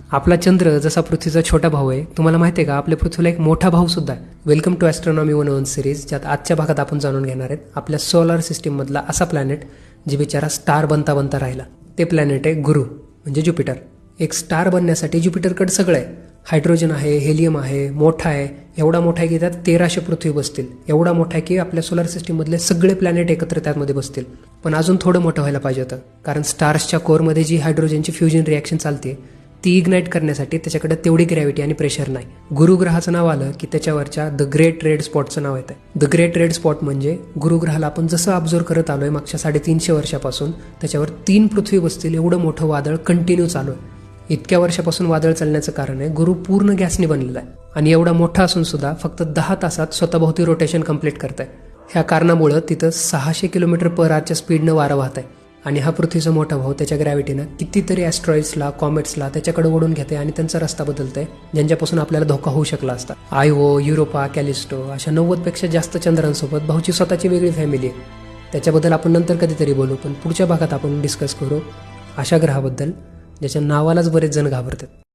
आपला चंद्र जसा पृथ्वीचा छोटा भाऊ आहे, तुम्हाला माहिती आहे का आपल्या पृथ्वीला एक मोठा भाऊ सुद्धा आहे. वेलकम टू ॲस्ट्रॉनॉमी 101 सिरीज, ज्यात आजच्या भागात आपण जाणून घेणार आहेत आपल्या सोलार सिस्टीममधला असा प्लॅनेट जे बिचारा स्टार बनता बनता राहिला. ते प्लॅनेट आहे गुरु म्हणजे ज्युपिटर. एक स्टार बनण्यासाठी ज्युपिटरकडे सगळं आहे. हायड्रोजन आहे, हेलियम आहे, मोठा आहे, एवढा मोठा आहे की त्यात 1300 पृथ्वी बसतील. एवढा मोठा आहे की आपल्या सोलार सिस्टीममधले सगळे प्लॅनेट एकत्र त्यामध्ये बसतील. पण अजून थोडं मोठं व्हायला पाहिजे होतं, कारण स्टार्सच्या कोरमध्ये जी हायड्रोजनची फ्युजन रिॲक्शन चालते ती इग्नाईट करण्यासाठी त्याच्याकडे तेवढी ग्रॅव्हिटी आणि प्रेशर नाही. गुरुग्रहाचं नाव आलं की त्याच्यावरच्या द ग्रेट रेड स्पॉटचं नाव येतं. द ग्रेट रेड स्पॉट म्हणजे गुरुग्रहाला आपण जसं ऑब्झर्व करत आलोय मागच्या 350 वर्षापासून, त्याच्यावर 3 पृथ्वी बसतील एवढं मोठं वादळ कंटिन्यू चालू आहे. इतक्या वर्षापासून वादळ चालण्याचं कारण आहे गुरु पूर्ण गॅसने बनलेला आहे आणि एवढा मोठा असून सुद्धा फक्त 10 तासात स्वतःभोवती रोटेशन कंप्लीट करत आहे. ह्या कारणामुळं तिथं 600 किलोमीटर/आरच्या स्पीडनं वारं वाहत आहे आणि हा पृथ्वीचा मोठा भाऊ त्याच्या ग्रॅव्हिटीनं कितीतरी ॲस्ट्रॉइड्सला, कॉमेट्सला त्याच्याकडे ओढून घेते आणि त्यांचा रस्ता बदलतंय, ज्यांच्यापासून आपल्याला धोका होऊ शकला असता. आयओ, युरोपा, कॅलिस्टो अशा 90पेक्षा जास्त चंद्रांसोबत भाऊची स्वतःची वेगळी फॅमिली आहे. त्याच्याबद्दल आपण नंतर कधीतरी बोलू, पण पुढच्या भागात आपण डिस्कस करू अशा ग्रहाबद्दल ज्याच्या नावालाच बरेच जण घाबरतात.